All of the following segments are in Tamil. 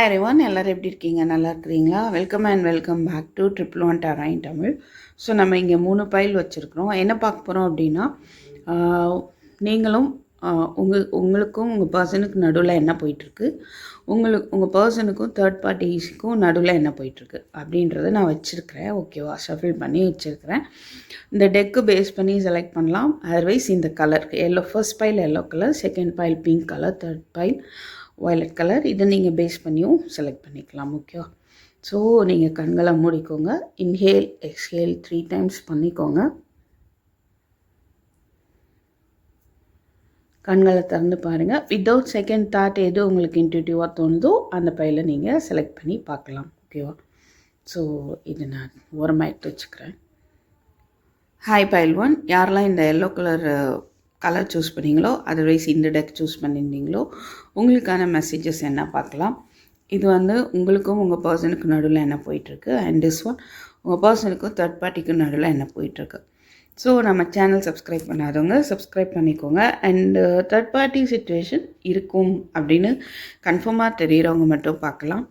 ஹாய் எவ்ரிவன், எல்லோரும் எப்படி இருக்கீங்க? நல்லா இருக்கிறீங்களா? Welcome back to triple one terrain Tamil. So நம்ம இங்கே 3 பைல் வச்சுருக்குறோம். என்ன பார்க்க போகிறோம் அப்படின்னா, நீங்களும் உங்களுக்கும் உங்கள் பர்சனுக்கு நடுவில் என்ன போயிட்டுருக்கு, உங்கள் பர்சனுக்கும் தேர்ட் பார்ட்டிஸ்க்கும் நடுவில் என்ன போயிட்டுருக்கு அப்படின்றத நான் வச்சுருக்கிறேன். ஓகேவா? ஷஃபில் பண்ணி வச்சுருக்கிறேன். இந்த டெக்கு பேஸ் பண்ணி செலக்ட் பண்ணலாம். அதர்வைஸ் இந்த colour first file yellow colour, second file pink colour, third file violet colour, இதை நீங்கள் பேஸ் பண்ணியும் செலக்ட் பண்ணிக்கலாம். ஓகேவா? ஸோ நீங்கள் கண்களை மூடிக்கோங்க. இன்ஹேல் எக்ஸ்ஹேல் 3 டைம்ஸ் பண்ணிக்கோங்க. கண்களை திறந்து பாருங்கள். வித்தவுட் செகண்ட் தாட் எது உங்களுக்கு இன்ட்யூட்டிவாக தோணுதோ அந்த பையில் நீங்கள் செலக்ட் பண்ணி பார்க்கலாம். ஓகேவா? ஸோ இது நான் ஓரமாக எடுத்து வச்சுக்கிறேன். ஹாய் பைல் 1, யாரெல்லாம் இந்த எல்லோ கலர் சூஸ் பண்ணிங்களோ, அதர்வைஸ் இந்த டெக் சூஸ் பண்ணியிருந்தீங்களோ, உங்களுக்கான மெசேஜஸ் என்ன பார்க்கலாம். இது உங்களுக்கும் உங்கள் பர்சனுக்கு நடுவில் என்ன போயிட்டுருக்கு, அண்ட் திஸ் ஒன் உங்கள் பர்சனுக்கும் தேர்ட் பார்ட்டிக்கு நடுவில் என்ன போயிட்டுருக்கு. ஸோ நம்ம சேனல் சப்ஸ்கிரைப் பண்ணாதவங்க சப்ஸ்கிரைப் பண்ணிக்கோங்க. அண்டு தேர்ட் பார்ட்டி சிச்சுவேஷன் இருக்கும் அப்படின்னு கன்ஃபார்மாக தெரிகிறவங்க மட்டும் பார்க்கலாம்.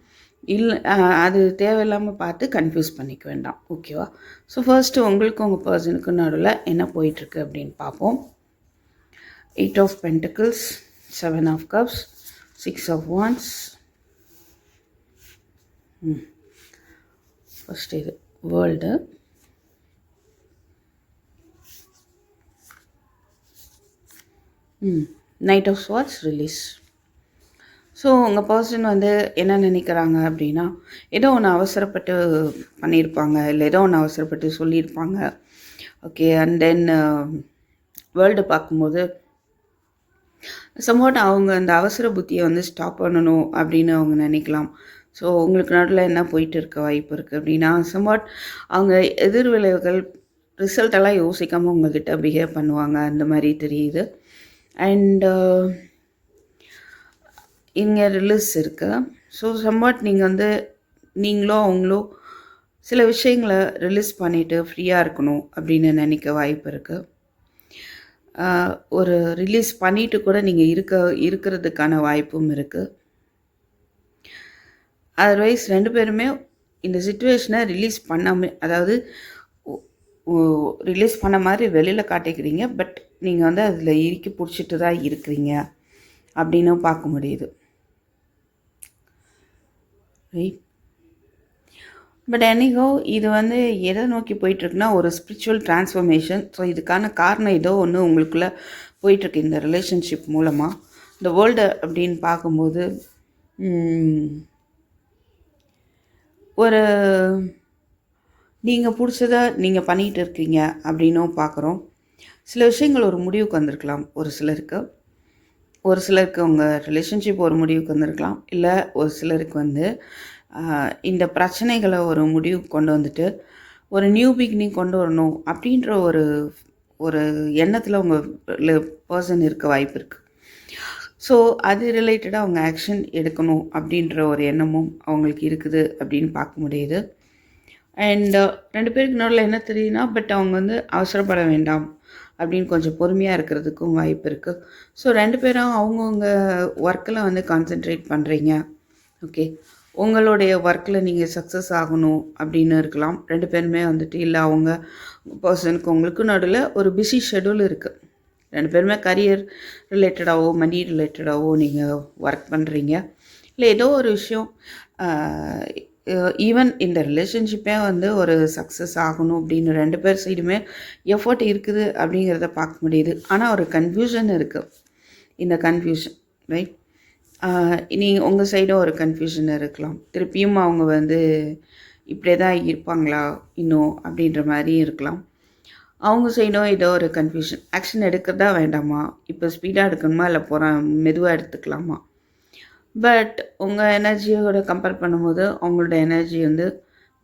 இல்லை, அது தேவையில்லாமல் பார்த்து கன்ஃபியூஸ் பண்ணிக்க வேண்டாம். ஓகேவா? ஸோ ஃபர்ஸ்ட்டு உங்களுக்கும் உங்கள் பர்சனுக்கு நடுவில் என்ன போயிட்டுருக்கு அப்படின்னு பார்ப்போம். 8 of Pentacles, 7 of Cups, 6 of Wands. First இது World. Knight of Swords, release. So உங்கள் பர்சன் என்ன நினைக்கிறாங்க அப்படின்னா, ஏதோ ஒன்று அவசரப்பட்டு பண்ணியிருப்பாங்க, இல்லை ஏதோ ஒன்று அவசரப்பட்டு சொல்லியிருப்பாங்க. ஓகே, அண்ட் தென் வேர்ல்டு பார்க்கும்போது சம்வாட் அவங்க அந்த அவசர புத்தியை ஸ்டாப் பண்ணணும் அப்படின்னு அவங்க நினைக்கலாம். ஸோ உங்களுக்கு நடுவில் என்ன போயிட்டு இருக்க வாய்ப்பு இருக்குது அப்படின்னா, சம்வாட் அவங்க எதிர்விளைவுகள் ரிசல்ட்டெல்லாம் யோசிக்காமல் உங்ககிட்ட பிஹேவ் பண்ணுவாங்க, அந்த மாதிரி தெரியுது. அண்டு இங்கே ரிலீஸ் இருக்குது. ஸோ சம்வாட் நீங்கள் நீங்களோ அவங்களோ சில விஷயங்களை ரிலீஸ் பண்ணிவிட்டு ஃப்ரீயாக இருக்கணும் அப்படின்னு நினைக்க வாய்ப்பு இருக்குது. ஒரு ரிலீஸ் பண்ணிவிட்டு கூட நீங்கள் இருக்கிறதுக்கான வாய்ப்பும் இருக்குது. அதர்வைஸ் 2 பேருமே இந்த சிச்சுவேஷனை ரிலீஸ் பண்ணாமல், அதாவது ரிலீஸ் பண்ண மாதிரி வெளியில் காட்டிக்கிறீங்க, பட் நீங்கள் அதில் இறுக்கி பிடிச்சிட்டு தான் இருக்கிறீங்க அப்படின்னு பார்க்க முடியுது. ரைட். பட் எனிகோ இது எதை நோக்கி போயிட்டுருக்குன்னா, ஒரு ஸ்பிரிச்சுவல் டிரான்ஸ்ஃபர்மேஷன். ஸோ இதுக்கான காரணம் ஏதோ ஒன்று உங்களுக்குள்ளே போயிட்டுருக்கு இந்த ரிலேஷன்ஷிப் மூலமாக. இந்த வேர்ல்டு அப்படின்னு பார்க்கும்போது ஒரு நீங்கள் பிடிச்சத நீங்கள் பண்ணிகிட்டு இருக்கீங்க அப்படின்னும் பார்க்குறோம். சில விஷயங்கள் ஒரு முடிவுக்கு வந்திருக்கலாம் ஒரு சிலருக்கு உங்கள் ரிலேஷன்ஷிப் ஒரு முடிவுக்கு வந்திருக்கலாம். இல்லை ஒரு சிலருக்கு இந்த பிரச்சனைகளை ஒரு முடிவுக்கு கொண்டு வந்துட்டு ஒரு நியூ பிகினிங் கொண்டு வரணும் அப்படின்ற ஒரு எண்ணத்தில் உங்கள் பர்சன் இருக்க வாய்ப்பு இருக்குது. ஸோ அது ரிலேட்டடாக அவங்க ஆக்ஷன் எடுக்கணும் அப்படின்ற ஒரு எண்ணமும் அவங்களுக்கு இருக்குது அப்படின்னு பார்க்க முடியுது. அண்ட் 2 பேருக்கு நடுவில் என்ன தெரியுதுன்னா, பட் அவங்க அவசரப்பட வேண்டாம் அப்படின்னு கொஞ்சம் பொறுமையாக இருக்கிறதுக்கும் வாய்ப்பு இருக்குது. ஸோ 2 பேரும் அவங்கவுங்க ஒர்க்கில் கான்சென்ட்ரேட் பண்ணுறீங்க. ஓகே, உங்களுடைய ஒர்க்கில் நீங்கள் சக்ஸஸ் ஆகணும் அப்படின்னு இருக்கலாம். 2 பேருமே இல்லை அவங்க பர்சனுக்கு உங்களுக்கு நடுவில் ஒரு பிஸி ஷெடியூல் இருக்குது. 2 பேருமே கரியர் ரிலேட்டடாகவோ மணி ரிலேட்டடாகவோ நீங்கள் ஒர்க் பண்ணுறீங்க. இல்லை ஏதோ ஒரு விஷயம், ஈவன் இந்த ரிலேஷன்ஷிப்பே ஒரு சக்ஸஸ் ஆகணும் அப்படின்னு 2 பேர் சைடுமே எஃபர்ட் இருக்குது அப்படிங்கிறத பார்க்க முடியுது. ஆனால் ஒரு கன்ஃபியூஷன் இருக்குது. இந்த கன்ஃபியூஷன் ரைட், நீங்கள் உங்கள் சைடும் ஒரு கன்ஃபியூஷன் இருக்கலாம். திருப்பியும் அவங்க இப்படியே தான் இருப்பாங்களா இன்னும் அப்படின்ற மாதிரி இருக்கலாம். அவங்க சைடும் ஏதோ ஒரு கன்ஃபியூஷன், ஆக்ஷன் எடுக்கிறதா வேண்டாமா, இப்போ ஸ்பீடாக எடுக்கணுமா இல்லை மெதுவாக எடுத்துக்கலாமா. பட் உங்கள் எனர்ஜியோட கம்பேர் பண்ணும்போது அவங்களோட எனர்ஜி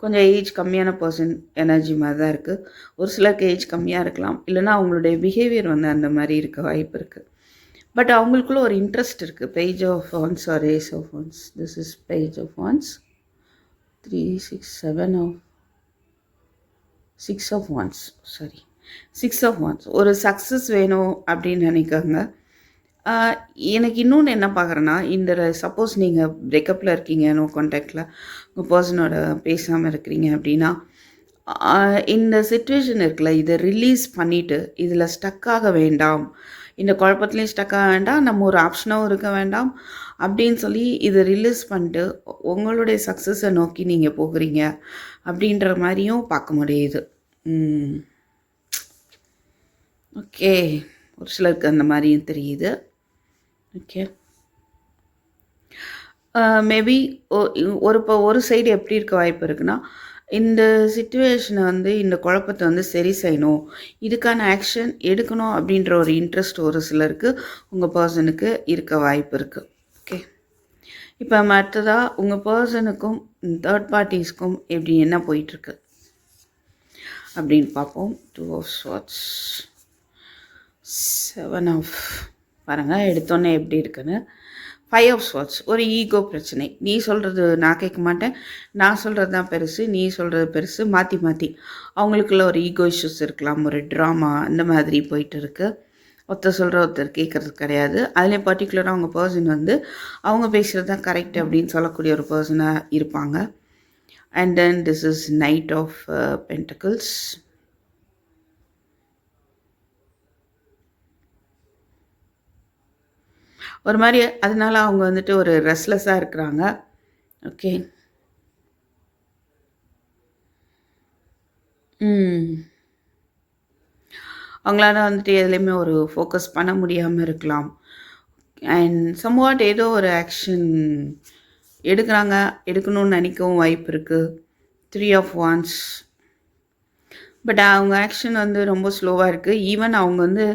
கொஞ்சம் ஏஜ் கம்மியான பர்சன் எனர்ஜி மாதிரி தான் இருக்குது. ஒரு சிலருக்கு ஏஜ் கம்மியாக இருக்கலாம், இல்லைனா அவங்களுடைய பிஹேவியர் அந்த மாதிரி இருக்க வாய்ப்பு இருக்குது. பட் அவங்களுக்குள்ள ஒரு இன்ட்ரெஸ்ட் இருக்குது. Page of wands or ace of wands. This is page of wands, 3 6 7 of 6 of wands, sorry 6 of wands. ஒரு சக்ஸஸ் வேணும் அப்படின்னு நினைக்காங்க. எனக்கு இன்னொன்று என்ன பார்க்குறேன்னா, இந்த சப்போஸ் நீங்கள் பிரேக்கப்பில் இருக்கீங்க, நோ கான்டாக்டில் உங்கள் பர்சனோட பேசாமல் இருக்கிறீங்க அப்படின்னா, இந்த சிச்சுவேஷன் இருக்குல்ல, இதை ரிலீஸ் பண்ணிவிட்டு இதில் ஸ்டக் ஆக வேண்டாம், இந்த குழப்பத்துலேயும் ஸ்டக் ஆக வேண்டாம், நம்ம ஒரு ஆப்ஷனாகவும் இருக்க வேண்டாம் அப்படின்னு சொல்லி இதை ரிலீஸ் பண்ணிட்டு உங்களுடைய சக்ஸஸை நோக்கி நீங்கள் போகிறீங்க அப்படின்ற மாதிரியும் பார்க்க முடியுது. ஓகே, ஒரு சிலருக்கு அந்த மாதிரியும் தெரியுது. ஓகே, மேபி ஒரு சைடு எப்படி இருக்க வாய்ப்பு இருக்குன்னா, இந்த சிச்சுவேஷனை வந்து இந்த குழப்பத்தை வந்து சரி செய்யணும், இதுக்கான ஆக்ஷன் எடுக்கணும் அப்படின்ற ஒரு இன்ட்ரெஸ்ட் ஒரு சிலருக்கு உங்கள் பர்சனுக்கு இருக்க வாய்ப்பு இருக்குது. ஓகே, இப்போ மற்றதாக உங்கள் பர்சனுக்கும் தேர்ட் பார்ட்டிஸ்க்கும் எப்படி என்ன போயிட்டுருக்கு அப்படின்னு பார்ப்போம். 2 of Swords, 7 of பாருங்கள் எடுத்தோன்னே எப்படி இருக்குன்னு. 5 of Swords, ஒரு ஈகோ பிரச்சனை. நீ சொல்கிறது நான் கேட்க மாட்டேன், நான் சொல்கிறது தான் பெருசு, நீ சொல்கிறது பெருசு, மாற்றி மாற்றி அவங்களுக்குள்ள ஒரு ஈகோ இஷ்யூஸ் இருக்கலாம், ஒரு ட்ராமா அந்த மாதிரி போயிட்டு இருக்குது. ஒருத்தர் சொல்கிற ஒருத்தர் கேட்குறது கிடையாது. அதுலேயும் பர்டிகுலராக அவங்க பர்சன் வந்து அவங்க பேசுகிறது தான் கரெக்ட் அப்படின்னு சொல்லக்கூடிய ஒரு பர்சனாக இருப்பாங்க. And then this is Knight of Pentacles. ஒரு மாதிரி அதனால அவங்க வந்துட்டு ஒரு ரெஸ்ட்லெஸ்ஸாக இருக்கிறாங்க. ஓகே, அவங்களால வந்துட்டு எதுலேயுமே ஒரு ஃபோக்கஸ் பண்ண முடியாமல் இருக்கலாம். அண்ட் சம்வாட் ஏதோ ஒரு ஆக்ஷன் எடுக்கணும்னு நினைக்கவும் வாய்ப்பு இருக்குது. 3 of Wands, பட் அவங்க ஆக்ஷன் வந்து ரொம்ப ஸ்லோவாக இருக்குது. ஈவன் அவங்க வந்து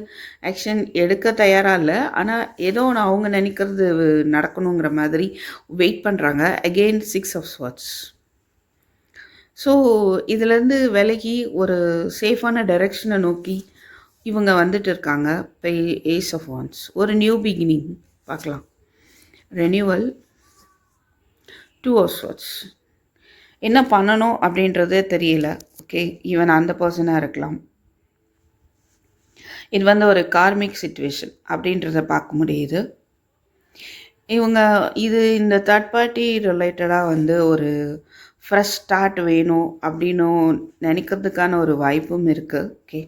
ஆக்ஷன் எடுக்க தயாராக இல்லை, ஆனால் ஏதோ ஒன்று அவங்க நினைக்கிறது நடக்கணுங்கிற மாதிரி வெயிட் பண்ணுறாங்க. Again 6 of Swords. ஸோ இதிலேருந்து விலகி ஒரு சேஃபான டைரெக்ஷனை நோக்கி இவங்க வந்துட்டு இருக்காங்க. இப்போ Ace of Wands, ஒரு நியூ பிகினிங் பார்க்கலாம், ரெனியூவல். 2 of Swords, என்ன பண்ணணும் அப்படின்றதே தெரியல. ஓகே, ஈவன் அந்த பர்சனாக இருக்கலாம். இது வந்து ஒரு கார்மிக் சிச்சுவேஷன் அப்படின்றத பார்க்க முடியுது. இவங்க இந்த தேர்ட் பார்ட்டி ரிலேட்டடாக வந்து ஒரு ஃப்ரெஷ் ஸ்டார்ட் வேணும் அப்படின்னும் நினைக்கிறதுக்கான ஒரு வாய்ப்பும் இருக்குது. ஓகே,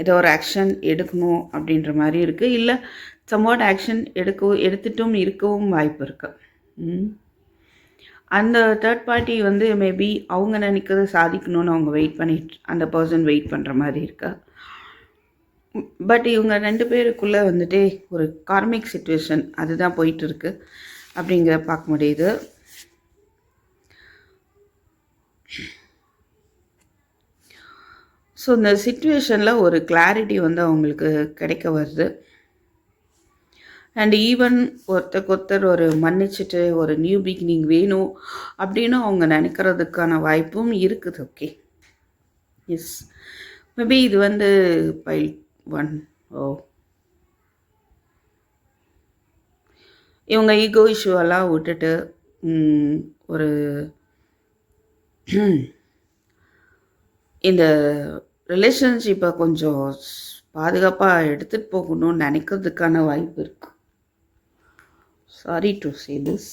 ஏதோ ஒரு ஆக்ஷன் எடுக்கணும் அப்படின்ற மாதிரி இருக்குது. இல்லை சம்வாட் ஆக்ஷன் எடுத்துட்டும் இருக்கவும் வாய்ப்பு இருக்குது. அந்த தேர்ட் பார்ட்டி வந்து மேபி அவங்க நினைக்கிறது சாதிக்கணும்னு அவங்க அந்த பர்சன் வெயிட் பண்ணுற மாதிரி இருக்கா. பட் இவங்க 2 பேருக்குள்ளே வந்துட்டு ஒரு கார்மிக் சிச்சுவேஷன் அதுதான் போயிட்டுருக்கு அப்படிங்கிற பார்க்க முடியுது. ஸோ இந்த சிச்சுவேஷனில் ஒரு கிளாரிட்டி வந்து அவங்களுக்கு கிடைக்க வருது. அண்ட் ஈவன் ஒருத்தர் ஒரு மன்னிச்சுட்டு ஒரு நியூ பிகினிங் வேணும் அப்படின்னு அவங்க நினைக்கிறதுக்கான வாய்ப்பும் இருக்குது. ஓகே, எஸ், மேபி இது வந்து பைல் 1. இவங்க ஈகோ இஷ்யூவெல்லாம் விட்டுட்டு ஒரு இந்த ரிலேஷன்ஷிப்பை கொஞ்சம் பாதுகாப்பாக எடுத்துகிட்டு போகணும்னு நினைக்கிறதுக்கான வாய்ப்பு இருக்குது. சாரி டு சே திஸ்,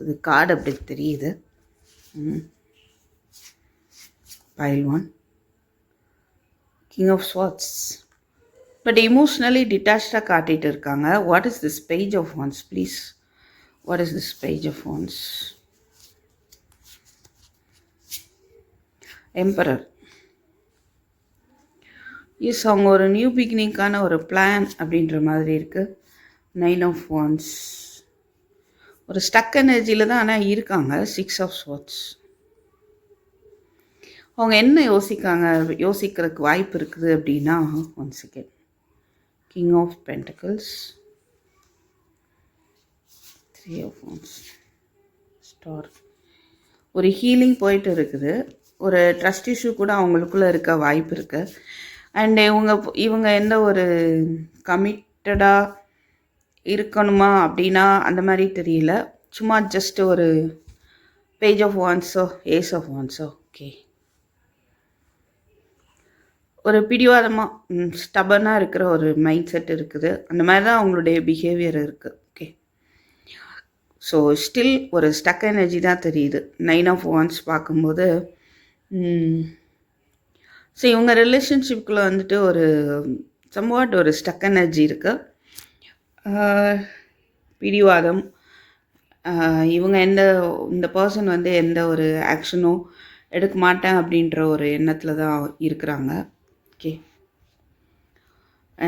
இது கார்டு அப்படி தெரியுது. Pile 1, King of Swords, but emotionally டிட்டாச்சாக காட்டிகிட்டு இருக்காங்க. What is this page of wands please? What is this page of wands? Emperor. Yes, அவங்க ஒரு நியூ பிகினிங்கான ஒரு பிளான் அப்படின்ற மாதிரி இருக்குது. 9 of Wands, ஒரு ஸ்டக் எனர்ஜியில் தான் ஆனால் இருக்காங்க. 6 of Swords, அவங்க என்ன யோசிக்கிறதுக்கு வாய்ப்பு இருக்குது அப்படின்னா, once again King of Pentacles, 3 of Wands, Star, ஒரு ஹீலிங் போயிட்டு இருக்குது. ஒரு ட்ரஸ்ட் இஷ்யூ கூட அவங்களுக்குள்ளே இருக்க வாய்ப்பு இருக்குது. அண்ட் இவங்க எந்த ஒரு கமிட்டடாக இருக்கணுமா அப்படின்னா அந்த மாதிரி தெரியல. சும்மா ஜஸ்ட் ஒரு பேஜ் ஆஃப் வான்ஸோ, ஏஸ் ஆஃப் வான்ஸோ. ஓகே, ஒரு பிடிவாதமாக ஸ்டபனாக இருக்கிற ஒரு மைண்ட் செட் இருக்குது. அந்த மாதிரி தான் அவங்களுடைய பிஹேவியர் இருக்குது. ஓகே, ஸோ ஸ்டில் ஒரு ஸ்டக் எனர்ஜி தான் தெரியுது 9 ஆஃப் வாண்ட்ஸ் பார்க்கும்போது. ஸோ இவங்க ரிலேஷன்ஷிப்புக்குள்ளே வந்துட்டு ஒரு சம்வாட் ஒரு ஸ்டக் எனர்ஜி இருக்குது. பிடிவாதம், இவங்க இந்த பர்சன் வந்து எந்த ஒரு ஆக்ஷனும் எடுக்க மாட்டேன் அப்படின்ற ஒரு எண்ணத்தில் தான் இருக்கிறாங்க. ஓகே,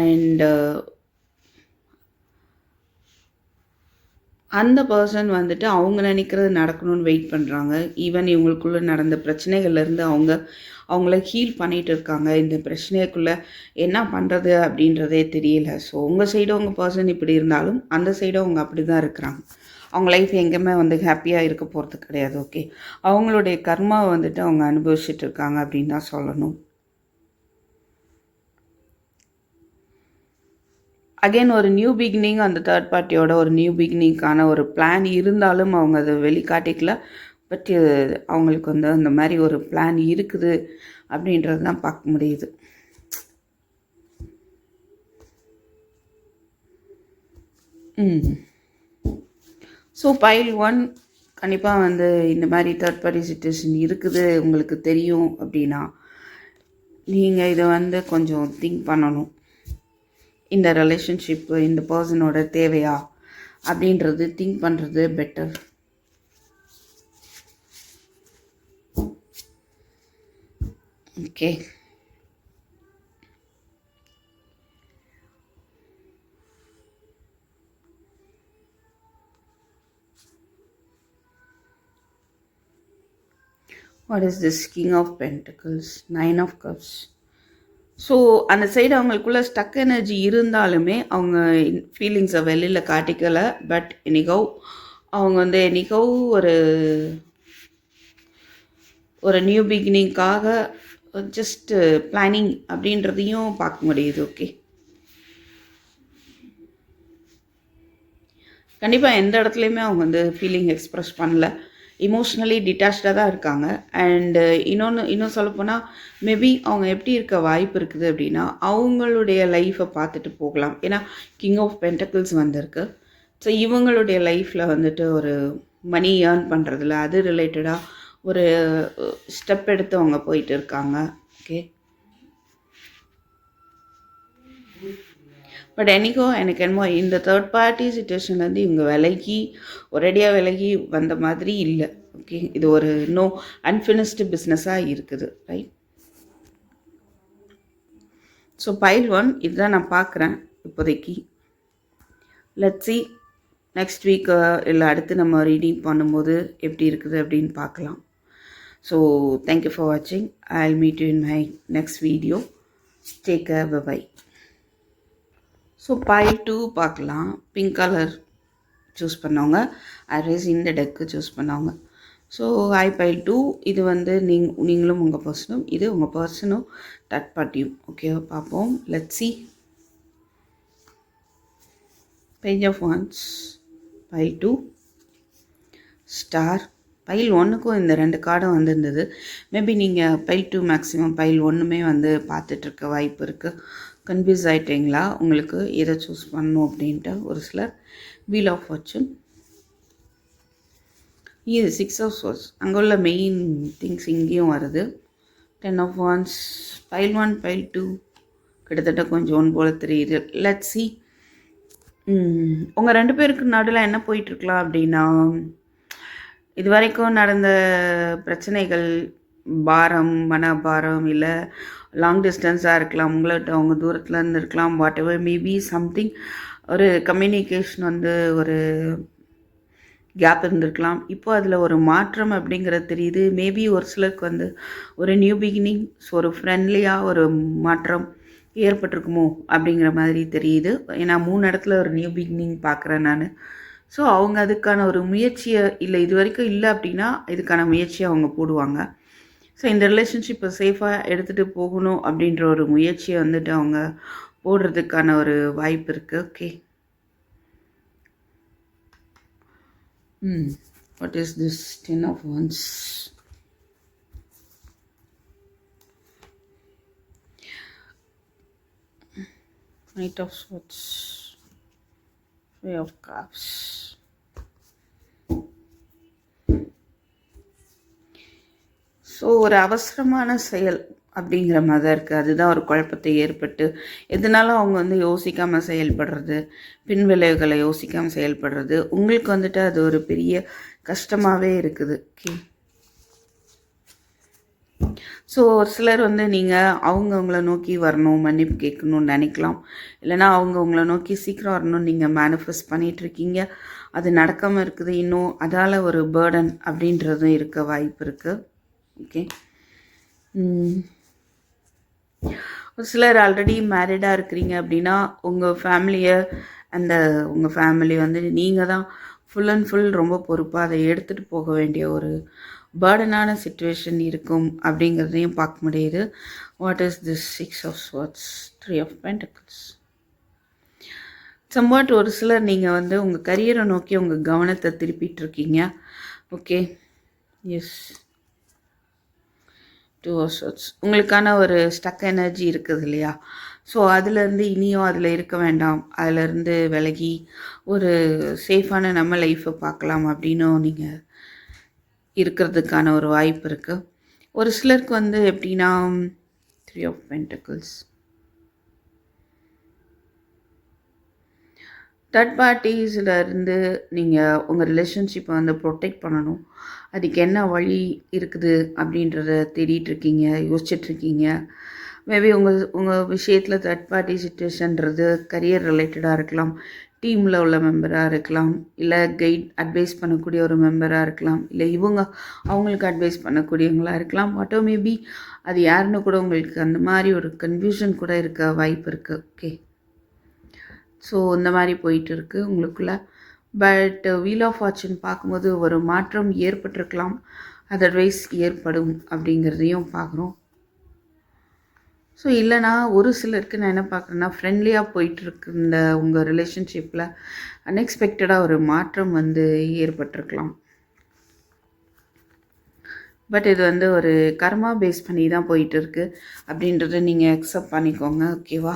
அண்டு அந்த பர்சன் வந்துட்டு அவங்க நினைக்கிறது நடக்கணும்னு வெயிட் பண்ணுறாங்க. ஈவன் இவங்களுக்குள்ளே நடந்த பிரச்சனைகள்லேருந்து அவங்கள ஹீல் பண்ணிகிட்டு இருக்காங்க. இந்த பிரச்சனைக்குள்ளே என்ன பண்ணுறது அப்படின்றதே தெரியல. ஸோ உங்கள் சைடு உங்கள் பர்சன் இப்படி இருந்தாலும் அந்த சைடும் அவங்க அப்படி தான் இருக்கிறாங்க. அவங்க லைஃப் எங்கேயுமே வந்து ஹாப்பியாக இருக்க போகிறது கிடையாது. ஓகே, அவங்களுடைய கர்மாவை வந்துட்டு அவங்க அனுபவிச்சுட்டு இருக்காங்க அப்படின்னு தான் சொல்லணும். அகெயின் ஒரு நியூ பிகினிங், அந்த தேர்ட் பார்ட்டியோட ஒரு நியூ பிகினிங்கான ஒரு பிளான் இருந்தாலும் அவங்க அதை வெளிக்காட்டிக்கல. பட் அவங்களுக்கு வந்து அந்த மாதிரி ஒரு பிளான் இருக்குது அப்படின்றது தான் பார்க்க முடியுது. ஸோ பைல் 1 கண்டிப்பாக வந்து இந்த மாதிரி தேர்ட் பார்ட்டி சிச்சுவேஷன் இருக்குது உங்களுக்கு தெரியும் அப்படின்னா நீங்கள் இதை வந்து கொஞ்சம் திங்க் பண்ணணும். இந்த ரிலேஷன்ஷிப்பு இந்த பர்சனோட தேவையா அப்படின்றது திங்க் பண்ணுறது better. Okay, what is this king of pentacles, 9 of cups. So அந்த சைடு அவங்களுக்குள்ள ஸ்டக் எனர்ஜி இருந்தாலுமே அவங்க ஃபீலிங்ஸை வெளியில் காட்டிக்கலை. பட் என்னைக்கோ அவங்க வந்து என்னைக்கோ ஒரு நியூ பிகினிங்காக ஜஸ்ட் பிளானிங் அப்படின்றதையும் பார்க்க முடியுது. ஓகே, கண்டிப்பாக எந்த இடத்துலையுமே அவங்க வந்து ஃபீலிங் எக்ஸ்ப்ரெஸ் பண்ணல. இமோஷ்னலி டிட்டாச்சாக தான் இருக்காங்க. அண்டு இன்னும் சொல்லப்போனால் மேபி அவங்க எப்படி இருக்க வாய்ப்பு இருக்குது அப்படின்னா அவங்களுடைய லைஃப்பை பார்த்துட்டு போகலாம். ஏன்னா கிங் ஆஃப் பென்டக்கிள்ஸ் வந்திருக்கு. ஸோ இவங்களுடைய லைஃப்பில் வந்துட்டு ஒரு மணி ஏர்ன் பண்ணுறதுல அது ரிலேட்டடாக ஒரு ஸ்டெப் எடுத்து அவங்க போயிட்டு இருக்காங்க. ஓகே, பட் எனக்கு என்னமோ இந்த தேர்ட் பார்ட்டி சிச்சுவேஷன்லேருந்து இவங்க ஒரேடியாக விலகி வந்த மாதிரி இல்லை. ஓகே, இது ஒரு அன்ஃபினிஷ்டு பிஸ்னஸாக இருக்குது. ரைட், ஸோ பைல் 1 இதுதான் நான் பார்க்குறேன் இப்போதைக்கு. லெட்ஸ் சி நெக்ஸ்ட் வீக் இல்லை அடுத்து நம்ம ரீடிங் பண்ணும்போது எப்படி இருக்குது அப்படின்னு பார்க்கலாம். ஸோ தேங்க்யூ ஃபார் வாட்சிங். I will meet you in my next video. Take care, bye. So pile 2 பார்க்கலாம். பிங்க் கலர் சூஸ் பண்ணவங்க, அரேஸ் இந்த டெக்கு சூஸ் பண்ணவங்க. ஸோ பைல் 2 இது வந்து நீங்களும் உங்கள் பர்சனும், இது உங்கள் பர்சனும் தேர்ட் பார்ட்டியும். ஓகே, பார்ப்போம். Let's see. Page of wands, pile 2, star. Pile 1க்கும் இந்த 2 கார்டும் வந்திருந்தது. மேபி நீங்கள் பைல் 2 மேக்ஸிமம் பைல் 1மே வந்து பார்த்துட்ருக்க வாய்ப்பு இருக்குது. கன்ஃபியூஸ் ஆகிட்டீங்களா? உங்களுக்கு எதை சூஸ் பண்ணணும் அப்படின்ட்டு ஒரு சிலர். வீல் ஆஃப் ஃபார்ச்சூன், இது 6 ஆஃப் சோர்ஸ். அங்கே உள்ள மெயின் திங்ஸ் இங்கேயும் வருது. 10 ஆஃப் வாண்ட்ஸ், பைல் 1 பைல் 2 கிட்டத்தட்ட கொஞ்சம் ஒன்று போல் தெரியுது. Let's see. உங்கள் 2 பேருக்கு நடுவில் என்ன போயிட்டுருக்கலாம் அப்படின்னா இது வரைக்கும் நடந்த பிரச்சனைகள், பாரம், மனபாரம், இல்லை லாங் டிஸ்டன்ஸாக இருக்கலாம், உங்கள்கிட்ட அவங்க தூரத்தில் இருந்து இருக்கலாம். வாட் எவர் மேபி சம்திங், ஒரு கம்யூனிகேஷன் வந்து ஒரு கேப் இருந்திருக்கலாம். இப்போ அதில் ஒரு மாற்றம் அப்படிங்கிறது தெரியுது. மேபி ஒரு சிலருக்கு வந்து ஒரு நியூ பிகினிங், ஒரு ஃப்ரெண்ட்லியாக ஒரு மாற்றம் ஏற்பட்டிருக்குமோ அப்படிங்கிற மாதிரி தெரியுது. ஏன்னா 3 இடத்துல ஒரு நியூ பிகினிங் பார்க்குறேன் நான். ஸோ அவங்க அதுக்கான ஒரு முயற்சியை, இல்லை இது வரைக்கும் இல்லை அப்படின்னா இதுக்கான முயற்சியை அவங்க போடுவாங்க. ஸோ இந்த ரிலேஷன்ஷிப்பை சேஃபாக எடுத்துகிட்டு போகணும் அப்படின்ற ஒரு முயற்சியை வந்துட்டு அவங்க போடுறதுக்கான ஒரு வாய்ப்பு இருக்குது. Okay, what is this 10 of wands. Knight of Swords, Five of Cups. So ஒரு அவசரமான செயல் அப்படிங்கிற மாதிரி தான் இருக்குது. அதுதான் ஒரு குழப்பத்தை ஏற்பட்டு எதனாலும் அவங்க வந்து யோசிக்காமல் செயல்படுறது, பின்விளைவுகளை யோசிக்காமல் செயல்படுறது உங்களுக்கு வந்துட்டு அது ஒரு பெரிய கஷ்டமாகவே இருக்குது. ஓகே, ஸோ ஒரு சிலர் வந்து நீங்கள் அவங்கள நோக்கி வரணும், மன்னிப்பு கேட்கணும்னு நினைக்கலாம். இல்லைனா அவங்க உங்களை நோக்கி சீக்கிரம் வரணும்னு நீங்கள் மேனிஃபெஸ்ட் பண்ணிகிட்ருக்கீங்க. அது நடக்காமல் இருக்குது. இன்னும் அதால் ஒரு பேர்டன் அப்படின்றதும் இருக்க வாய்ப்பு இருக்குது. ஓகே, ஒரு சிலர் ஆல்ரெடி மேரிடாக இருக்கிறீங்க அப்படின்னா உங்கள் ஃபேமிலியை உங்கள் ஃபேமிலி வந்து நீங்கள் தான் ஃபுல் அண்ட் ஃபுல் ரொம்ப பொறுப்பாக அதை எடுத்துகிட்டு போக வேண்டிய ஒரு பேர்டனான சிச்சுவேஷன் இருக்கும் அப்படிங்கிறதையும் பார்க்க முடியுது. What is this 6 of Swords, 3 of Pentacles. Somewhat ஒரு சிலர் நீங்கள் வந்து உங்கள் கரியரை நோக்கி உங்கள் கவனத்தை திருப்பிட்டுருக்கீங்க. Okay, yes, 2 of Swords. உங்களுக்கான ஒரு ஸ்டக் எனர்ஜி இருக்குது இல்லையா? ஸோ அதிலேருந்து இனியும் அதில் இருக்க வேண்டாம், அதிலேருந்து விலகி ஒரு சேஃபான நம்ம லைஃப்பை பார்க்கலாம் அப்படின்னும் நீங்கள் இருக்கிறதுக்கான ஒரு வாய்ப்பு இருக்குது. ஒரு சிலருக்கு வந்து எப்படின்னா 3 of Pentacles, தேர்ட் பார்ட்டிஸில் இருந்து நீங்கள் உங்கள் ரிலேஷன்ஷிப்பை வந்து ப்ரொடெக்ட் பண்ணணும். அதுக்கு என்ன வழி இருக்குது அப்படின்றத தேடிட்டுருக்கீங்க, யோசிச்சிட்ருக்கீங்க. மேபி உங்கள் விஷயத்தில் தேர்ட் பார்ட்டி சிச்சுவேஷன்றது கரியர் ரிலேட்டடாக இருக்கலாம், டீமில் உள்ள மெம்பராக இருக்கலாம், இல்லை அட்வைஸ் பண்ணக்கூடிய ஒரு மெம்பராக இருக்கலாம், இல்லை அவங்களுக்கு அட்வைஸ் பண்ணக்கூடியவங்களாக இருக்கலாம். வாட்டோ மேபி அது யாருன்னு கூட உங்களுக்கு அந்த மாதிரி ஒரு கன்ஃபியூஷன் கூட இருக்க வாய்ப்பு இருக்குது. ஓகே, ஸோ இந்த மாதிரி போயிட்டு இருக்குது உங்களுக்குள்ள. பட் வீல் ஆஃப் ஃபார்ச்சூன் பார்க்கும்போது ஒரு மாற்றம் ஏற்பட்டிருக்கலாம், அதர்வைஸ் ஏற்படும் அப்படிங்கிறதையும் பார்க்குறோம். ஸோ இல்லைனா ஒரு சிலருக்கு நான் என்ன பார்க்குறேன்னா ஃப்ரெண்ட்லியாக போயிட்டுருக்கு இந்த உங்கள் ரிலேஷன்ஷிப்பில் அன்எக்ஸ்பெக்டடாக ஒரு மாற்றம் வந்து ஏற்பட்டிருக்கலாம். பட் இது வந்து ஒரு கர்மா பேஸ் பண்ணி தான் போயிட்டுருக்கு அப்படின்றத நீங்கள் அக்செப்ட் பண்ணிக்கோங்க. ஓகேவா?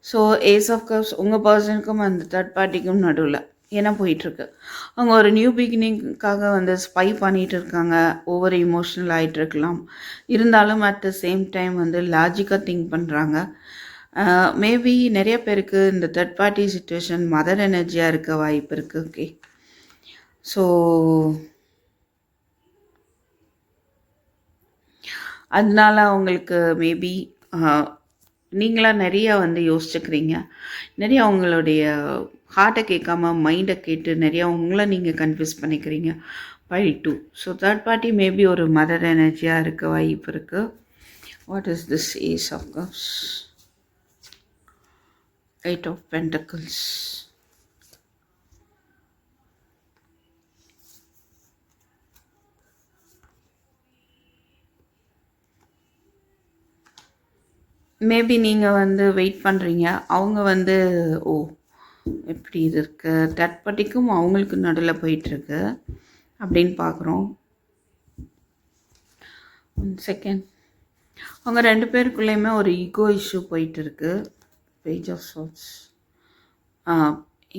ஸோ ஏஸ் ஆஃப் கப்ஸ் உங்கள் பர்சனுக்கும் அந்த தேர்ட் பார்ட்டிக்கும் நடுவில் என்ன போயிட்டுருக்கு, அவங்க ஒரு நியூ பிகினிங்காக வந்து ஸ்பை பண்ணிகிட்டு இருக்காங்க. ஓவர் இமோஷ்னல் ஆகிட்டு இருக்கலாம், இருந்தாலும் அட் த சேம் டைம் வந்து லாஜிக்காக திங்க் பண்ணுறாங்க. மேபி நிறைய பேருக்கு இந்த தேர்ட் பார்ட்டி சிச்சுவேஷன் மதர் எனர்ஜியாக இருக்க வாய்ப்பு இருக்குது. ஓகே, ஸோ அதனால அவங்களுக்கு மேபி நீங்களாக நிறையா வந்து யோசிச்சுக்கிறீங்க, நிறையா அவங்களுடைய ஹார்ட்டை கேட்காம மைண்டை கேட்டு நிறையா உங்களை நீங்கள் கன்ஃபியூஸ் பண்ணிக்கிறீங்க by two. So third party maybe ஒரு மதர் எனர்ஜியாக இருக்க வாய்ப்பு இருக்குது. What is this ace of cups, 8 of Pentacles. Maybe நீங்கள் வந்து வெயிட் பண்ணுறீங்க, அவங்க வந்து எப்படி இது இருக்குது, தேர்ட் பார்ட்டிக்கும் அவங்களுக்கு நடுவில் போயிட்டுருக்கு அப்படின்னு பார்க்குறோம். 1 செகண்ட். அவங்க 2 பேருக்குள்ளேயுமே ஒரு ஈகோ இஷ்யூ போயிட்டுருக்கு. பேஜ் ஆஃப் ஸ்வார்ட்ஸ்,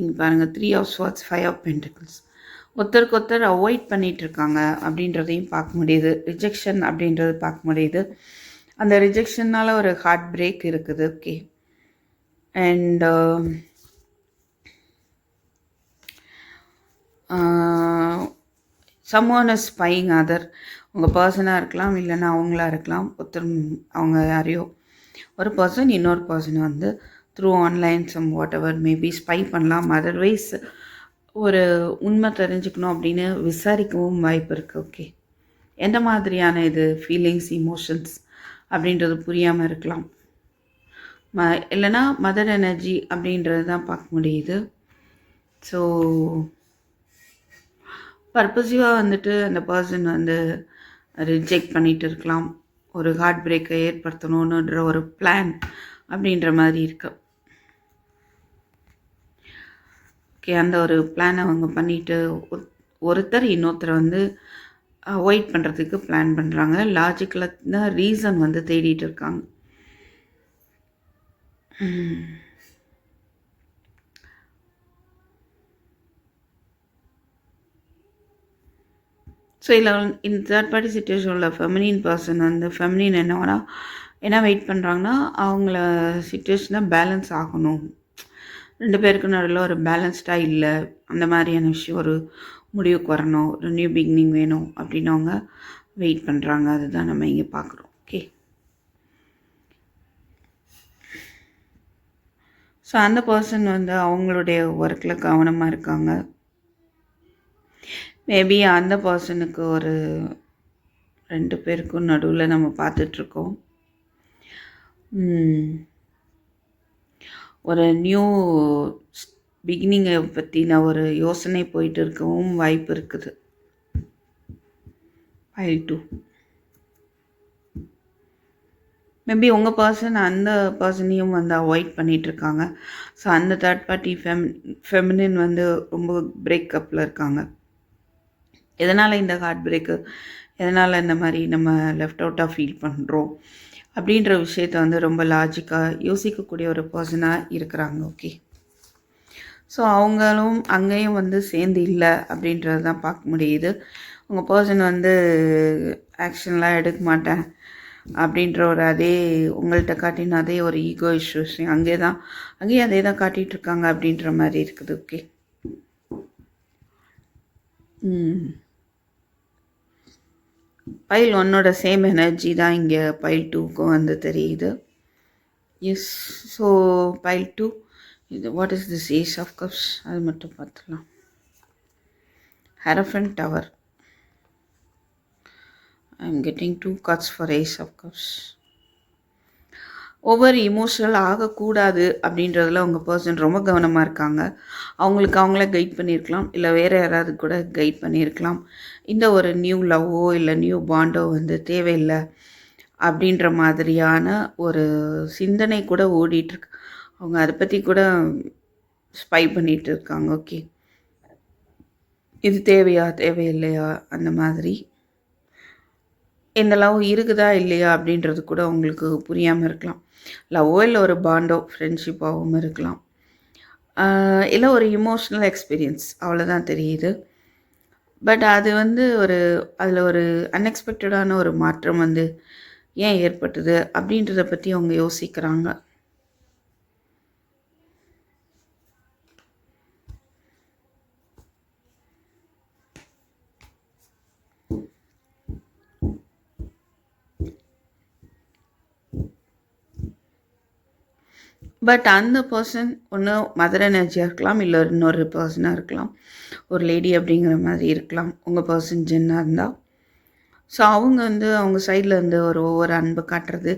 இங்கே பாருங்கள் 3 of Swords, 5 of Pentacles. ஒருத்தருக்கு ஒருத்தர் அவாய்ட் பண்ணிகிட்ருக்காங்க அப்படின்றதையும் பார்க்க முடியுது. ரிஜெக்ஷன் அப்படின்றது பார்க்க முடியுது. அந்த ரிஜெக்ஷனால் ஒரு ஹார்ட் பிரேக் இருக்குது. Okay, and someone is spying other, உங்கள் பர்சனாக இருக்கலாம், இல்லைன்னா அவங்களா இருக்கலாம். ஒருத்தர் அவங்க யாரையோ ஒரு பர்சன் இன்னொரு பர்சனை வந்து through online some what ever maybe spy பண்ணலாம். அதர்வைஸ் ஒரு உண்மை தெரிஞ்சுக்கணும் அப்படின்னு விசாரிக்கவும் வாய்ப்பு இருக்குது. ஓகே, எந்த மாதிரியான இது ஃபீலிங்ஸ், இமோஷன்ஸ் அப்படின்றது புரியாமல் இருக்கலாம். இல்லைனா மதர் எனர்ஜி அப்படின்றது தான் பார்க்க முடியுது. ஸோ பர்பஸிவாக வந்துட்டு அந்த பர்சன் வந்து ரிஜெக்ட் பண்ணிகிட்டு இருக்கலாம், ஒரு ஹார்ட் பிரேக்கை ஏற்படுத்தணுன்ற ஒரு பிளான் அப்படின்ற மாதிரி இருக்கு. ஓகே, அந்த ஒரு பிளானை அவங்க பண்ணிவிட்டு ஒருத்தர் இன்னொருத்தரை வந்து அவாய்ட் பண்ணுறதுக்கு பிளான் பண்ணுறாங்க. லாஜிக்கலாக தான் ரீசன் வந்து தேடிட்டு இருக்காங்க. ஸோ இதில் இந்த தேர்ட் பார்ட்டி சிச்சுவேஷனில் ஃபெமினின் பர்சன் வந்து ஃபெமினின் என்ன வெயிட் பண்ணுறாங்கன்னா அவங்கள சிச்சுவேஷனை பேலன்ஸ் ஆகணும், 2 பேருக்கு நடுவில் ஒரு பேலன்ஸ்டாக இல்லை, அந்த மாதிரியான விஷயம் ஒரு முடிவுக்கு வரணும், ஒரு நியூ பிகினிங் வேணும் அப்படின்னு அவங்க வெயிட் பண்ணுறாங்க. அதுதான் நம்ம இங்கே பார்க்குறோம். ஓகே, ஸோ அந்த பர்சன் வந்து அவங்களுடைய ஒர்க்கில் கவனமாக இருக்காங்க. மேபி அந்த பர்சனுக்கு ஒரு 2 பேருக்கும் நடுவில் நம்ம பார்த்துட்ருக்கோம் ஒரு நியூ பிகினிங்கை பற்றின ஒரு யோசனை போயிட்டு இருக்கவும் வாய்ப்பு இருக்குது. Pile 2. மேபி உங்கள் பர்சன் அந்த பர்சனையும் வந்து அவாய்ட் பண்ணிகிட்ருக்காங்க. ஸோ அந்த தேர்ட் பார்ட்டி ஃபெமினின் வந்து ரொம்ப பிரேக்கப்பில் இருக்காங்க. எதனால் இந்த ஹார்ட் பிரேக்கு, எதனால் இந்த மாதிரி நம்ம லெஃப்ட் அவுட்டாக ஃபீல் பண்ணுறோம் அப்படின்ற விஷயத்த வந்து ரொம்ப லாஜிக்காக யோசிக்கக்கூடிய ஒரு பர்சனாக இருக்கிறாங்க. ஓகே, ஸோ அவங்களும் அங்கேயும் வந்து சேர்ந்து இல்லை அப்படின்றது தான் பார்க்க முடியுது. உங்கள் பர்சன் வந்து ஆக்ஷன்லாம் எடுக்க மாட்டேன் அப்படின்ற ஒரு அதே உங்கள்கிட்ட காட்டின அதே ஒரு ஈகோ இஷ்யூஸ் அங்கேயும் அதே தான் காட்டிகிட்ருக்காங்க அப்படின்ற மாதிரி இருக்குது. ஓகே, பைல் 1ஓட சேம் எனர்ஜி தான் இங்கே பைல் 2க்கும் வந்து தெரியுது. எஸ், ஸோ பைல் 2 இது what is this ace of cups அது மட்டும் பார்த்துக்கலாம். Hierophant tower, I am getting 2 cards for Ace of Cups. Over emotional ஆகக்கூடாது அப்படின்றதுல உங்கள் பர்சன் ரொம்ப கவனமாக இருக்காங்க. அவங்கள கைட் பண்ணியிருக்கலாம், இல்லை வேறு யாராவது கூட கைட் பண்ணியிருக்கலாம். இந்த ஒரு நியூ லவ்வோ இல்லை நியூ பாண்டோ வந்து தேவையில்லை அப்படின்ற மாதிரியான ஒரு சிந்தனை கூட ஓடிட்டுருக்கு. அவங்க அதை பற்றி கூட ஸ்பை பண்ணிகிட்டு இருக்காங்க. ஓகே, இது தேவையில்லையா அந்த மாதிரி, இந்த லவ் இருக்குதா இல்லையா அப்படின்றது கூட உங்களுக்கு புரியாமல் இருக்கலாம். லவ்வோ இல்லை ஒரு பாண்டோ ஃப்ரெண்ட்ஷிப்பாகவும் இருக்கலாம், இல்லை ஒரு இமோஷ்னல் எக்ஸ்பீரியன்ஸ், அவ்வளோதான் தெரியுது. பட் அது வந்து அதில் ஒரு அன்எக்ஸ்பெக்டடான ஒரு மாற்றம் வந்து ஏன் ஏற்பட்டது அப்படின்றத பற்றி அவங்க யோசிக்கிறாங்க. பட் அந்த பர்சன் ஒன்று மதர் எனர்ஜியாக இருக்கலாம், இல்லை இன்னொரு பர்சனாக இருக்கலாம், ஒரு லேடி அப்படிங்கிற மாதிரி இருக்கலாம். உங்கள் பர்சன் ஜென்னாக இருந்தால், ஸோ அவங்க வந்து அவங்க சைடில் இருந்து ஒவ்வொரு அன்பு காட்டுறது,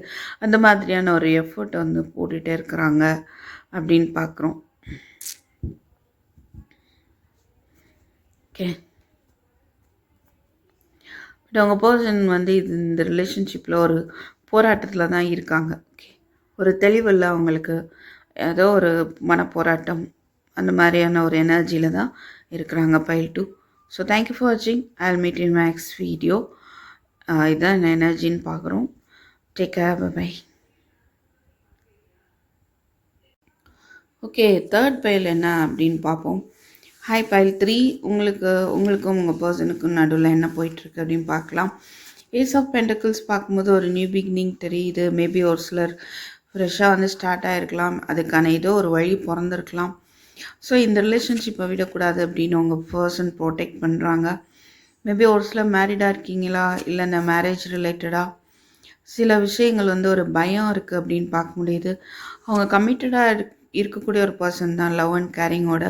அந்த மாதிரியான ஒரு எஃபர்ட் வந்து போட்டுகிட்டே இருக்கிறாங்க அப்படின்னு பார்க்குறோம். ஓகே, பட் அவங்க பர்சன் வந்து இந்த ரிலேஷன்ஷிப்பில் ஒரு போராட்டத்தில் தான் இருக்காங்க. ஓகே, ஒரு தெளிவில்லை அவங்களுக்கு, ஏதோ ஒரு மனப்போராட்டம் அந்த மாதிரியான ஒரு எனர்ஜியில் தான் இருக்கிறாங்க பைல் 2. ஸோ தேங்க்யூ ஃபார் வாட்சிங். I will meet in next video. இதுதான் என்ன எனர்ஜின்னு பார்க்குறோம். Take care, bye. Okay, third pile என்ன அப்படின்னு பார்ப்போம். ஹாய் பைல் 3, உங்களுக்கும் உங்கள் பர்சனுக்கும் நடுவில் என்ன போயிட்டுருக்கு அப்படின்னு பார்க்கலாம். ஏஸ் ஆஃப் பென்டக்கிள்ஸ் பார்க்கும்போது ஒரு நியூ பிகினிங் தெரியுது. மேபி ஒரு சிலர் ஃப்ரெஷ்ஷாக வந்து ஸ்டார்ட் ஆகிருக்கலாம், அதுக்கான ஏதோ ஒரு வழி பிறந்திருக்கலாம். ஸோ இந்த ரிலேஷன்ஷிப்பை விடக்கூடாது அப்படின்னு உங்கள் பர்சன் ப்ரொடெக்ட் பண்ணுறாங்க. மேபி ஒரு சிலர் மேரிடாக இருக்கீங்களா, இல்லை இந்த மேரேஜ் ரிலேட்டடாக சில விஷயங்கள் வந்து ஒரு பயம் இருக்குது அப்படின்னு பார்க்க முடியுது. அவங்க கமிட்டடாக இருக்கக்கூடிய ஒரு பர்சன் தான், லவ் அண்ட் கேரிங்கோட.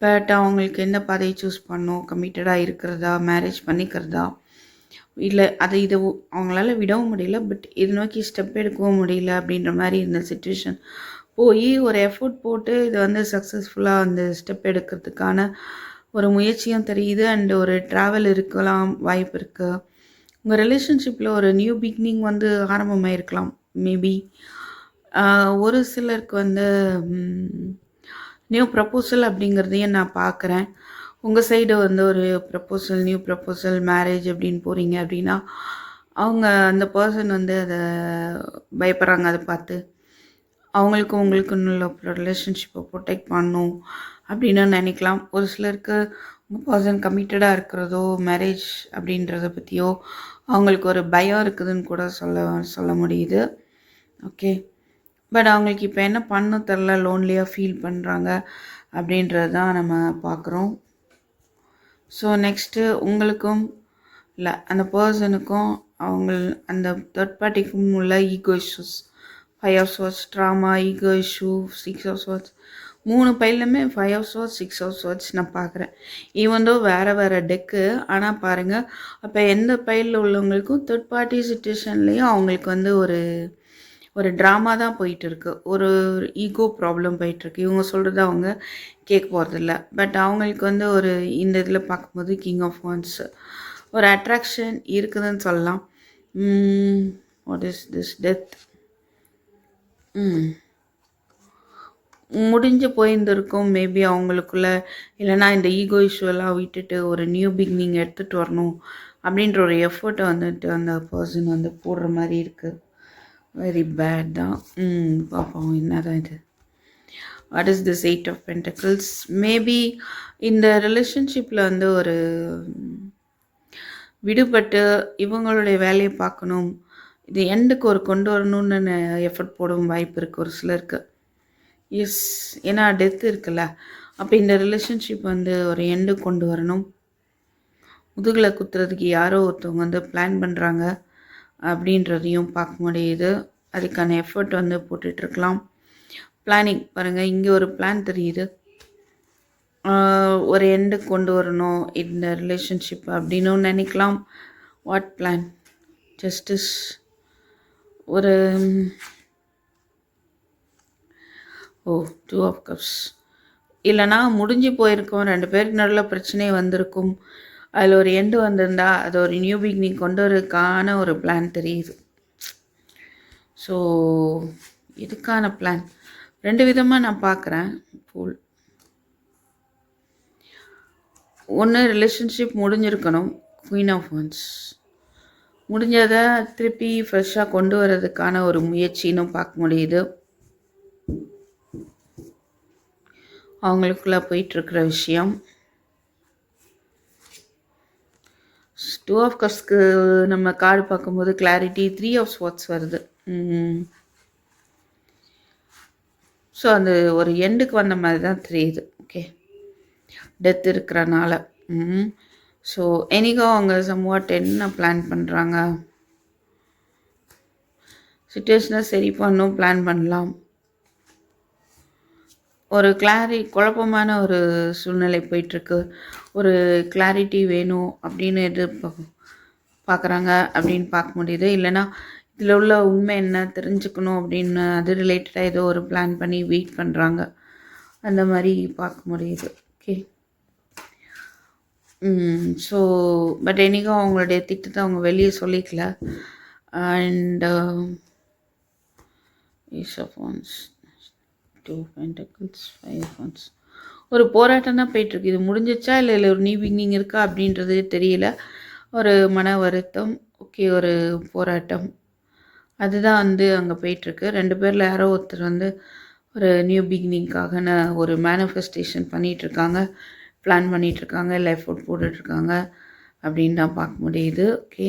பட் அவங்களுக்கு என்ன பாதையை சூஸ் பண்ணணும், கமிட்டடாக இருக்கிறதா, மேரேஜ் பண்ணிக்கிறதா, இல்லை இதை அவங்களால விடவும் முடியல, பட் இதை நோக்கி ஸ்டெப் எடுக்கவும் முடியல அப்படின்ற மாதிரி இந்த சுச்சுவேஷன் போய் ஒரு எஃபோர்ட் போட்டு இதை வந்து சக்ஸஸ்ஃபுல்லாக அந்த ஸ்டெப் எடுக்கிறதுக்கான ஒரு முயற்சியும் தெரியுது. அண்டு ஒரு ட்ராவல் இருக்கலாம், வாய்ப்பு இருக்குது. உங்கள் ரிலேஷன்ஷிப்பில் ஒரு நியூ பிகினிங் வந்து ஆரம்பமாக இருக்கலாம். மேபி ஒரு சிலருக்கு வந்து நியூ ப்ரப்போசல் அப்படிங்கிறதையும் நான் பார்க்குறேன். உங்கள் சைடு வந்து ஒரு ப்ரப்போசல், நியூ ப்ரப்போசல், மேரேஜ் அப்படின்னு போகிறீங்க அப்படின்னா அவங்க அந்த பர்சன் வந்து அதை பயப்படுறாங்க. அதை பார்த்து அவங்களுக்கும் உங்களுக்குன்னு உள்ள ரிலேஷன்ஷிப்பை ப்ரொடெக்ட் பண்ணணும் அப்படின்னு நினைக்கலாம். ஒரு சிலருக்கு உங்கள் பர்சன் கமிட்டடாக இருக்கிறதோ மேரேஜ் அப்படின்றத பற்றியோ அவங்களுக்கு ஒரு பயம் இருக்குதுன்னு கூட சொல்ல முடியுது. ஓகே, பட் அவங்களுக்கு இப்போ என்ன பண்ண தெரில, லோன்லியாக ஃபீல் பண்ணுறாங்க அப்படின்றது தான் நம்ம பார்க்குறோம். ஸோ நெக்ஸ்ட்டு உங்களுக்கும் இல்லை அந்த பர்சனுக்கும் அவங்க அந்த தேர்ட் பார்ட்டிக்கும் உள்ள ego issues, 5 of swords, drama, ego issue, 6 of swords, 3 பையிலுமே 5 of swords, 6 of swords நான் பார்க்குறேன். ஈவன் தோ வேறு டெக்கு, ஆனால் பாருங்கள் அப்போ எந்த பைலில் உள்ளவங்களுக்கும் தேர்ட் பார்ட்டி சுச்சுவேஷன்லேயும் அவங்களுக்கு வந்து ஒரு ட்ராமா தான் போயிட்டுருக்கு, ஒரு ஈகோ ப்ராப்ளம் போயிட்டுருக்கு. இவங்க சொல்கிறது அவங்க கேட்க போகிறதில்ல. பட் அவங்களுக்கு வந்து ஒரு இந்த இதில் பார்க்கும்போது கிங் ஆஃப் வாண்ட்ஸ் ஒரு அட்ராக்ஷன் இருக்குதுன்னு சொல்லலாம். What is this death? முடிஞ்சு போயிருந்திருக்கும் மேபி அவங்களுக்குள்ள, இல்லைனா இந்த ஈகோ இஷ்யூலாம் விட்டுட்டு ஒரு நியூ பிகினிங் எடுத்துகிட்டு வரணும் அப்படின்ற ஒரு எஃபர்ட்டை வந்துட்டு அந்த பர்சன் வந்து போடுற மாதிரி இருக்குது. வெரி பேட் தான். பார்ப்போம் என்ன தான் இது. What is this 8 of Pentacles? Maybe இந்த ரிலேஷன்ஷிப்பில் வந்து ஒரு விடுபட்டு இவங்களுடைய வேலையை பார்க்கணும், இது எண்டுக்கு ஒரு கொண்டு வரணும்னு எஃபர்ட் போடும் வாய்ப்பு இருக்குது ஒரு சிலருக்கு. எஸ், ஏன்னா டெத்து இருக்குல்ல, அப்போ இந்த ரிலேஷன்ஷிப் வந்து ஒரு எண்டு கொண்டு வரணும். முதுகில் குத்துறதுக்கு யாரோ ஒருத்தவங்க வந்து பிளான் பண்ணுறாங்க அப்படின்றதையும் பார்க்க முடியுது. அதுக்கான எஃபர்ட் வந்து போட்டுட்ருக்கலாம். பிளானிங் பாருங்கள், இங்கே ஒரு பிளான் தெரியுது, ஒரு எண்டு கொண்டு வரணும் இந்த ரிலேஷன்ஷிப் அப்படின்னு நினைக்கலாம். What plan? ஜஸ்டிஸ், ஒரு 2 of Cups. இல்லைனா முடிஞ்சு போயிருக்கோம், 2 பேருக்கு நடுவில் பிரச்சனை வந்திருக்கும், அதில் ஒரு எண்டு வந்திருந்தா அது ஒரு நியூ பிகினிங் கொண்டு வரதுக்கான ஒரு பிளான் தெரியுது. ஸோ இதுக்கான பிளான் 2 விதமாக நான் பார்க்குறேன். ஃபுல் ஒன்று ரிலேஷன்ஷிப் முடிஞ்சிருக்கணும், குயின் ஆஃப் வாண்ட்ஸ், முடிஞ்சதை திருப்பி ஃப்ரெஷ்ஷாக கொண்டு வர்றதுக்கான ஒரு முயற்சின்னு பார்க்க முடியுது. அவங்களுக்குள்ளே போயிட்டுருக்கிற விஷயம். 2 of Cupsக்கு நம்ம கார்டு பார்க்கும்போது கிளாரிட்டி, 3 of Swords வருது. ஸோ அந்த ஒரு எண்டுக்கு வந்த மாதிரி தான் தெரியுது. ஓகே, டெத் இருக்கிறனால. ஸோ எனிகோ அவங்க சம்வாட் என்ன பிளான் பண்ணுறாங்க, சுச்சுவேஷனை சரி பண்ணணும், பிளான் பண்ணலாம். ஒரு குழப்பமான ஒரு சூழ்நிலை போயிட்டுருக்கு, ஒரு கிளாரிட்டி வேணும் அப்படின்னு பார்க்குறாங்க அப்படின்னு பார்க்க முடியுது. இல்லைனா இதில் உள்ள உண்மை என்ன தெரிஞ்சுக்கணும் அப்படின்னு அது ரிலேட்டடாக ஏதோ ஒரு பிளான் பண்ணி வெயிட் பண்ணுறாங்க, அந்த மாதிரி பார்க்க முடியுது. ஓகே, ஸோ பட் என்னைக்கும் அவங்களுடைய திட்டத்தை அவங்க வெளியே சொல்லிக்கல. And Ace of Wands, 2 Pentacles, 5 of Wands. ஒரு போராட்டம் தான் போயிட்டுருக்கு. இது முடிஞ்சிச்சா இல்லை ஒரு நியூ பிகினிங் இருக்கா அப்படின்றது தெரியல. ஒரு மன வருத்தம், ஓகே, ஒரு போராட்டம், அதுதான் வந்து அங்கே போயிட்டுருக்கு. 2 பேரில் யாரோ ஒருத்தர் வந்து ஒரு நியூ பிகினிங்காக ஒரு மேனிஃபெஸ்டேஷன் பண்ணிகிட்ருக்காங்க, பிளான் பண்ணிகிட்ருக்காங்க, இல்லை எஃபோர்ட் போட்டுட்ருக்காங்க அப்படின்னு தான் பார்க்க முடியுது. ஓகே,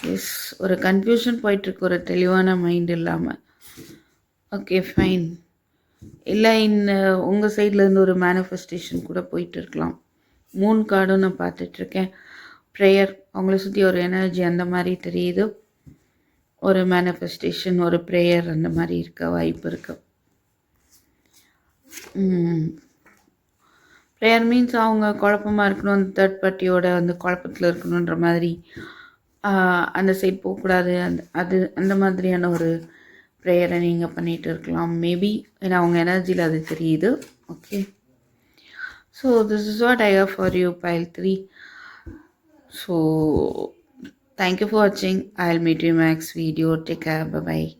எஸ், ஒரு கன்ஃபியூஷன் போயிட்டுருக்கு, ஒரு தெளிவான மைண்ட் இல்லாமல். Okay, fine. இல்லை உங்கள் சைட்லேருந்து ஒரு மேனிஃபெஸ்டேஷன் கூட போயிட்டு இருக்கலாம். 3 கார்டும் நான் பார்த்துட்ருக்கேன். ப்ரேயர், அவங்கள சுற்றி ஒரு எனர்ஜி அந்த மாதிரி தெரியுது. ஒரு மேனிஃபெஸ்டேஷன், ஒரு ப்ரேயர் அந்த மாதிரி இருக்க வாய்ப்பு இருக்கு. ப்ரேயர் மீன்ஸ் அவங்க குழப்பமாக இருக்கணும், அந்த தேர்ட் பார்ட்டியோட அந்த குழப்பத்தில் இருக்கணுன்ற மாதிரி, அந்த சைட் போகக்கூடாது, அந்த மாதிரியான ஒரு ப்ரேயரை நீங்கள் பண்ணிகிட்டு இருக்கலாம் மேபி, ஏன்னா அவங்க எனர்ஜியில் அது தெரியுது. Okay, so this is what I have for you, pile 3. So thank you for watching. I'll meet you in my next video. Take care. Bye bye.